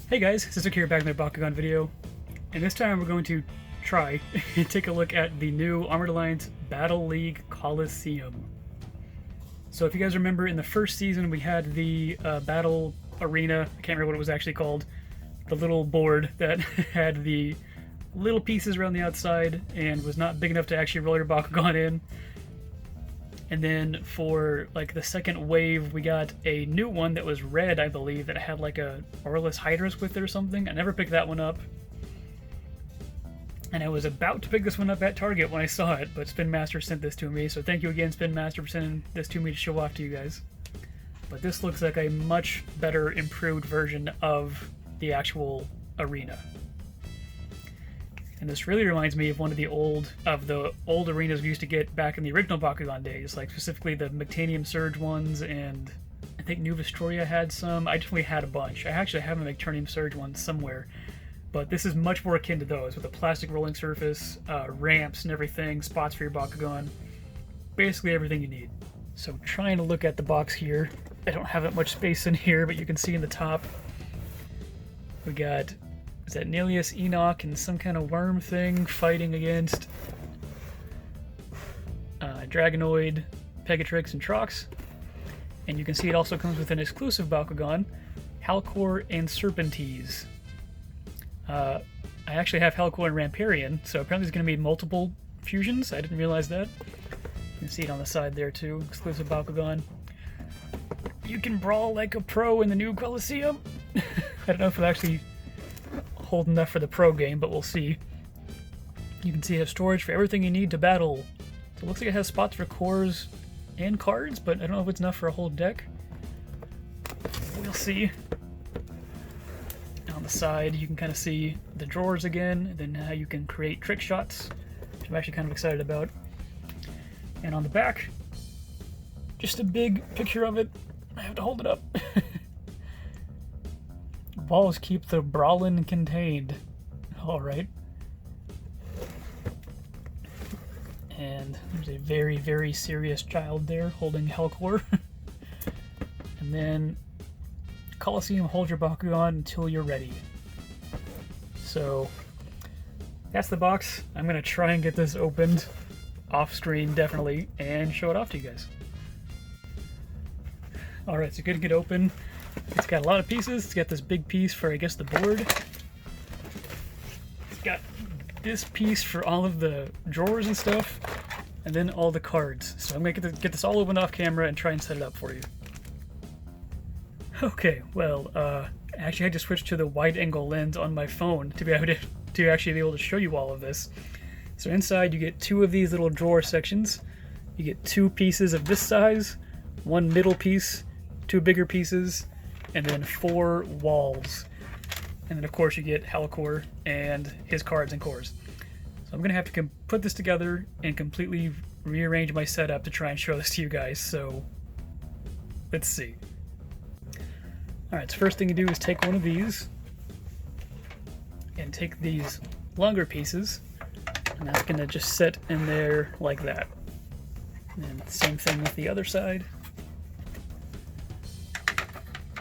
Hey guys, Sister here back in their Bakugan video, and this time we're going to try and take a look at the new Armored Alliance Battle League Coliseum. So if you guys remember, in the first season we had the battle arena, I can't remember what it was actually called, the little board that had the little pieces around the outside and was not big enough to actually roll your Bakugan in. And then for like the second wave, we got a new one that was red, I believe, that had like a Aurelus Hydrus with it or something. I never picked that one up. And I was about to pick this one up at Target when I saw it, but Spin Master sent this to me, so thank you again, Spin Master, for sending this to me to show off to you guys. But this looks like a much better, improved version of the actual arena. And this really reminds me of one of the old arenas we used to get back in the original Bakugan days, like specifically the Mectanium Surge ones, and I think New Vestoria had some. I definitely had a bunch. I actually have a Mectanium Surge one somewhere, but this is much more akin to those, with a plastic rolling surface, ramps and everything, spots for your Bakugan, basically everything you need. So trying to look at the box here, I don't have that much space in here, but you can see in the top, we got, is that Nelius, Enoch, and some kind of worm thing fighting against Dragonoid, Pegatrix, and Trox. And you can see it also comes with an exclusive Bakugan, Halcor and Serpentis. I actually have Halcor and Ramparian, so apparently there's going to be multiple fusions. I didn't realize that. You can see it on the side there too, exclusive Bakugan. You can brawl like a pro in the new Coliseum. I don't know if it'll actually hold enough for the pro game, but we'll see. You can see it has storage for everything you need to battle. So it looks like it has spots for cores and cards, but I don't know if it's enough for a whole deck. We'll see. On the side, you can kind of see the drawers again, and then how you can create trick shots, which I'm actually kind of excited about. And on the back, just a big picture of it. I have to hold it up. Balls keep the brawlin' contained. Alright. And there's a very, very serious child there holding Halcor. And then Coliseum, hold your Bakugan until you're ready. So that's the box. I'm going to try and get this opened off screen, definitely, and show it off to you guys. Alright, so good to get open. It's got a lot of pieces. It's got this big piece for, I guess, the board. It's got this piece for all of the drawers and stuff, and then all the cards. So I'm going to get this all opened off camera and try and set it up for you. Okay, well, I actually had to switch to the wide-angle lens on my phone to be able to actually be able to show you all of this. So inside you get two of these little drawer sections. You get two pieces of this size, one middle piece, two bigger pieces, and then four walls. And then of course you get Halcor and his cards and cores. So I'm going to have to put this together and completely rearrange my setup to try and show this to you guys, so let's see. Alright, so first thing you do is take one of these and take these longer pieces, and that's going to just sit in there like that. And same thing with the other side.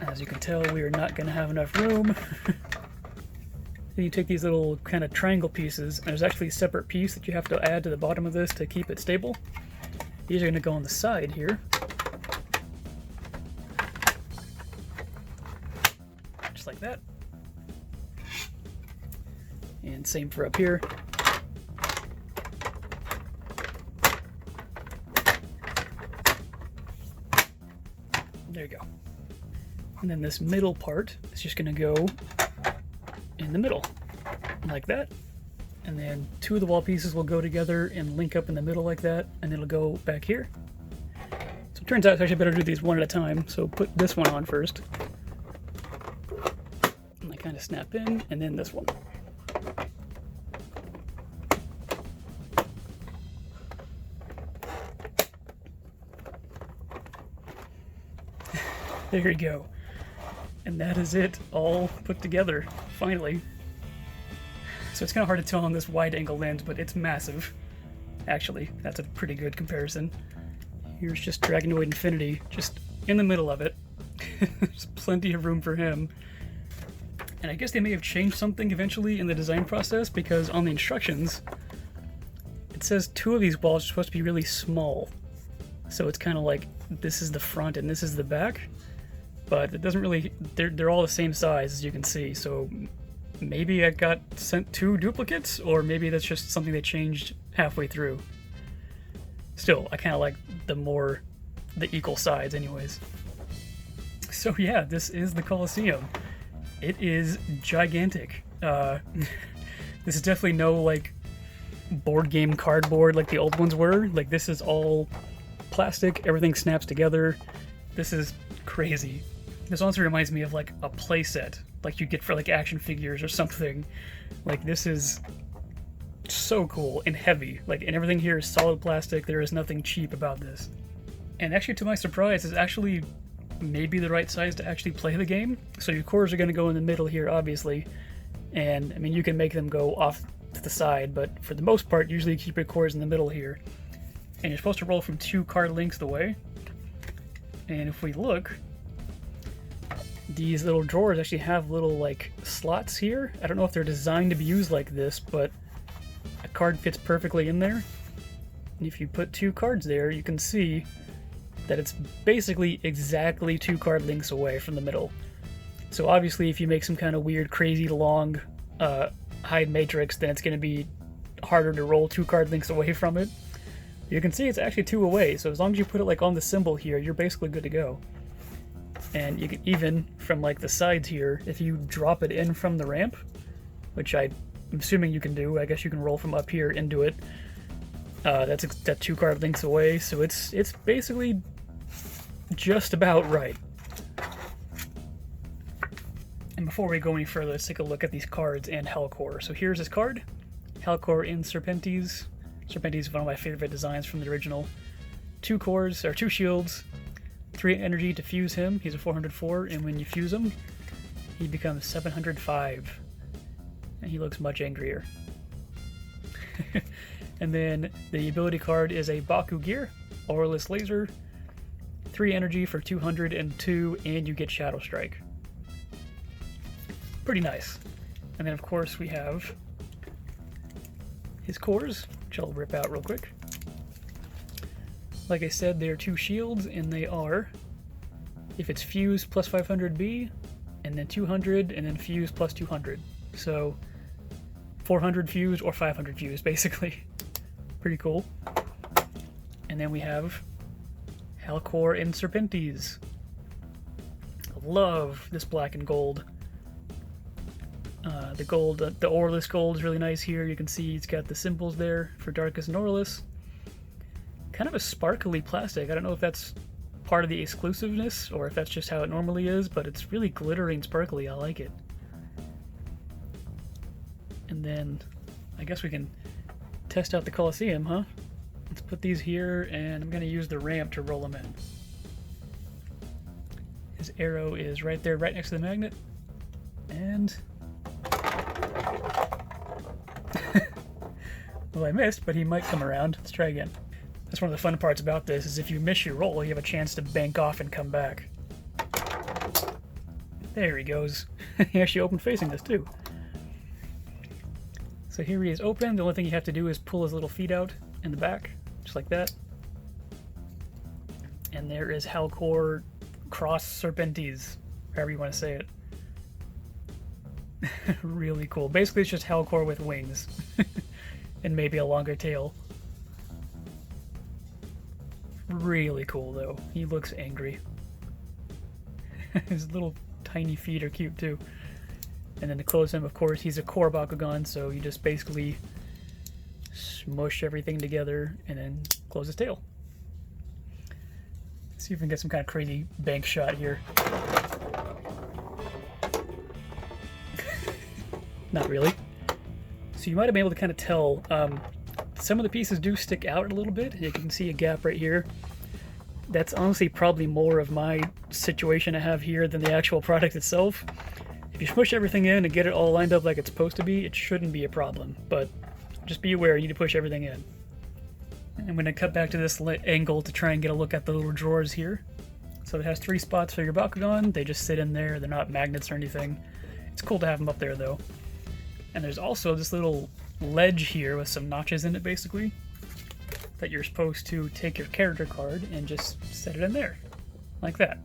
As you can tell, we are not going to have enough room. Then you take these little kind of triangle pieces, and there's actually a separate piece that you have to add to the bottom of this to keep it stable. These are going to go on the side here. Just like that. And same for up here. There you go. And then this middle part is just going to go in the middle, like that. And then two of the wall pieces will go together and link up in the middle like that, and it'll go back here. So it turns out it's actually better to do these one at a time, so put this one on first. And they kind of snap in, and then this one. There you go. And that is it, all put together, finally. So it's kind of hard to tell on this wide-angle lens, but it's massive. Actually, that's a pretty good comparison. Here's just Dragonoid Infinity, just in the middle of it. There's plenty of room for him. And I guess they may have changed something eventually in the design process, because on the instructions, it says 2 of these walls are supposed to be really small. So it's kind of like this is the front and this is the back, but it doesn't really, they're all the same size as you can see. So maybe I got sent 2 duplicates, or maybe that's just something they changed halfway through. Still, I kind of like the equal sides anyways. So yeah, this is the Coliseum. It is gigantic. This is definitely no like board game cardboard like the old ones were. Like, this is all plastic, everything snaps together. This is crazy. This also reminds me of like a playset like you get for like action figures or something. Like, this is so cool and heavy. Like, and everything here is solid plastic. There is nothing cheap about this. And actually, to my surprise, it's actually maybe the right size to actually play the game. So your cores are going to go in the middle here, obviously. And I mean, you can make them go off to the side, but for the most part, usually you keep your cores in the middle here. And you're supposed to roll from 2 card lengths away. And if we look, these little drawers actually have little like slots here. I don't know if they're designed to be used like this, but a card fits perfectly in there. And if you put 2 cards there, you can see that it's basically exactly 2 card lengths away from the middle. So obviously, if you make some kind of weird, crazy, long hide matrix, then it's going to be harder to roll 2 card lengths away from it. You can see it's actually 2 away, so as long as you put it like on the symbol here, you're basically good to go. And you can even, from like the sides here, if you drop it in from the ramp, which I'm assuming you can do, I guess you can roll from up here into it. That's 2 card lengths away, so it's basically just about right. And before we go any further, let's take a look at these cards and Halcor. So here's his card, Halcor and Serpentis. Serpentis is one of my favorite designs from the original. 2 cores, or 2 shields, 3 energy to fuse him. He's a 404, and when you fuse him, he becomes 705. And he looks much angrier. And then the ability card is a Baku Gear, Auraless Laser, 3 energy for 202, and you get Shadow Strike. Pretty nice. And then of course we have his cores, which I'll rip out real quick. Like I said, they're 2 shields, and they are, if it's fuse plus 500B, and then 200, and then fuse plus 200. So 400 fuse or 500 fuse, basically. Pretty cool. And then we have Halcor and Serpentis. I love this black and gold. The gold, the Auraless gold is really nice here. You can see it's got the symbols there for Darkest and Auraless. Kind of a sparkly plastic. I don't know if that's part of the exclusiveness or if that's just how it normally is, but it's really glittery and sparkly. I like it. And then I guess we can test out the Coliseum, huh? Let's put these here, and I'm going to use the ramp to roll them in. His arrow is right there, right next to the magnet. And well, I missed, but he might come around. Let's try again. That's one of the fun parts about this, is if you miss your roll, you have a chance to bank off and come back. There he goes. He actually opened facing this too. So here he is open. The only thing you have to do is pull his little feet out in the back, just like that. And there is Halcor cross Serpentis, however you want to say it. Really cool. Basically, it's just Halcor with wings. And maybe a longer tail. Really cool, though. He looks angry. His little tiny feet are cute, too. And then to close him, of course, he's a core Bakugan, so you just basically smush everything together and then close his tail. Let's see if we can get some kind of crazy bank shot here. Not really. So you might have been able to kind of tell, some of the pieces do stick out a little bit. You can see a gap right here. That's honestly probably more of my situation I have here than the actual product itself. If you smush everything in and get it all lined up like it's supposed to be, it shouldn't be a problem. But just be aware, you need to push everything in. And I'm going to cut back to this angle to try and get a look at the little drawers here. So it has 3 spots for your Bakugan. They just sit in there. They're not magnets or anything. It's cool to have them up there though. And there's also this little ledge here with some notches in it basically, that you're supposed to take your character card and just set it in there, like that.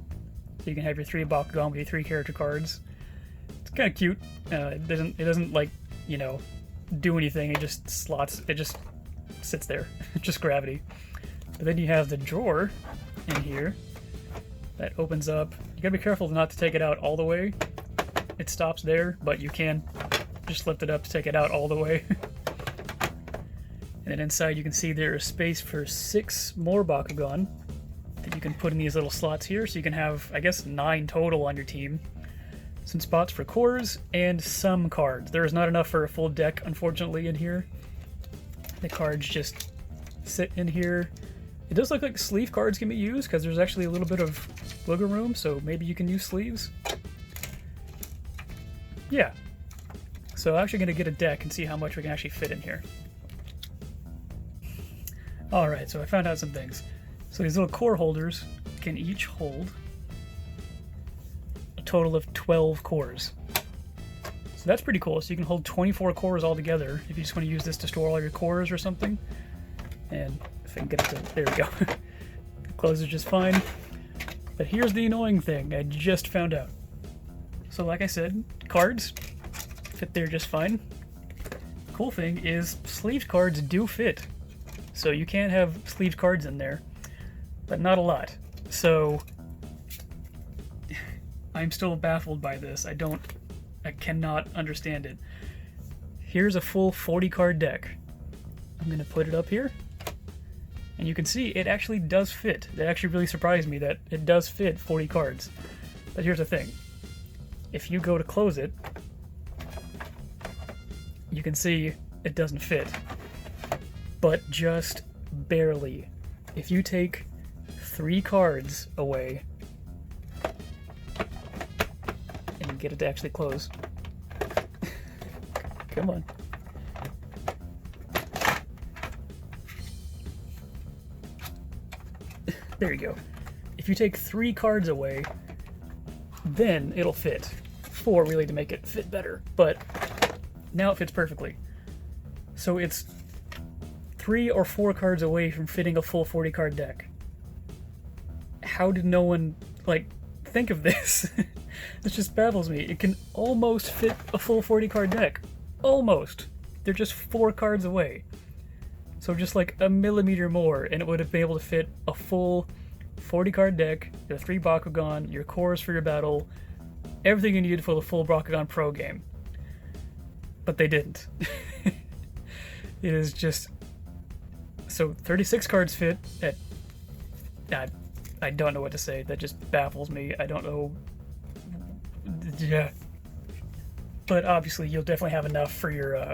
So you can have your 3 Bakugan with your 3 character cards. It's kind of cute. It doesn't like, you know, do anything. It just slots. It just sits there. Just gravity. But then you have the drawer in here that opens up. You gotta be careful not to take it out all the way. It stops there, but you can just lift it up to take it out all the way. And then inside you can see there is space for 6 more Bakugan that you can put in these little slots here, so you can have, I guess, 9 total on your team. Some spots for cores and some cards. There is not enough for a full deck, unfortunately, in here. The cards just sit in here. It does look like sleeve cards can be used, because there's actually a little bit of wiggle room, so maybe you can use sleeves. Yeah. So I'm actually going to get a deck and see how much we can actually fit in here. Alright, so I found out some things. So these little core holders can each hold a total of 12 cores. So that's pretty cool. So you can hold 24 cores all together if you just want to use this to store all your cores or something. And if I can get it to... there we go. It closes just fine. But here's the annoying thing I just found out. So like I said, cards fit there just fine. Cool thing is sleeved cards do fit. So you can have sleeved cards in there, but not a lot. So I'm still baffled by this. I cannot understand it. Here's a full 40 card deck. I'm gonna put it up here. And you can see it actually does fit. It actually really surprised me that it does fit 40 cards. But here's the thing. If you go to close it, you can see it doesn't fit. But just barely. If you take 3 cards away and get it to actually close. Come on. There you go. If you take 3 cards away, then it'll fit. 4 really to make it fit better, but now it fits perfectly. So it's 3 or 4 cards away from fitting a full 40 card deck. How did no one, like, think of this? This just baffles me. It can almost fit a full 40 card deck. Almost. They're just 4 cards away. So just like a millimeter more, and it would have been able to fit a full 40 card deck, the 3 Bakugan, your cores for your battle, everything you needed for the full Bakugan Pro game. But they didn't. It is just... So 36 cards fit at... I don't know what to say. That just baffles me. I don't know... Yeah. But obviously you'll definitely have enough for your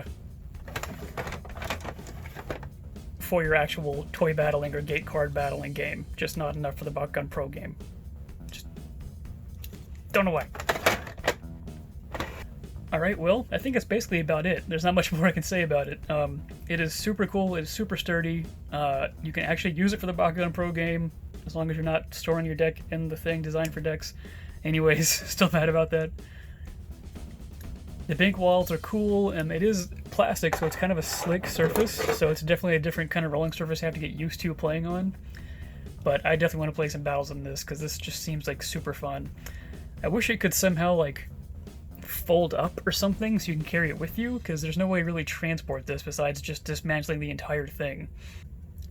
actual toy battling or gate card battling game. Just not enough for the Bakugan Pro game. Just don't know why. Alright, well, I think that's basically about it. There's not much more I can say about it. It is super cool, it is super sturdy. You can actually use it for the Bakugan Pro game, as long as you're not storing your deck in the thing designed for decks. Anyways, still mad about that. The bank walls are cool, and it is plastic, so it's kind of a slick surface, so it's definitely a different kind of rolling surface you have to get used to playing on. But I definitely want to play some battles on this, because this just seems like super fun. I wish it could somehow, like, fold up or something so you can carry it with you, because there's no way to really transport this besides just dismantling the entire thing.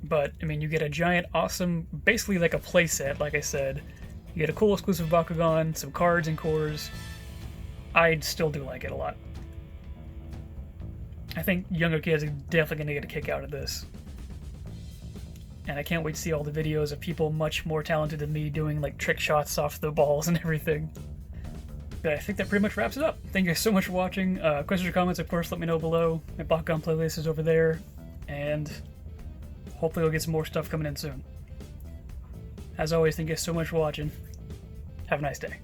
But, I mean, you get a giant, awesome, basically like a playset, like I said. You get a cool exclusive Bakugan, some cards and cores. I still do like it a lot. I think younger kids are definitely going to get a kick out of this. And I can't wait to see all the videos of people much more talented than me doing like trick shots off the balls and everything. But I think that pretty much wraps it up. Thank you guys so much for watching. Questions or comments, of course, let me know below. My Bakugan playlist is over there. And hopefully we'll get some more stuff coming in soon. As always, thank you guys so much for watching. Have a nice day.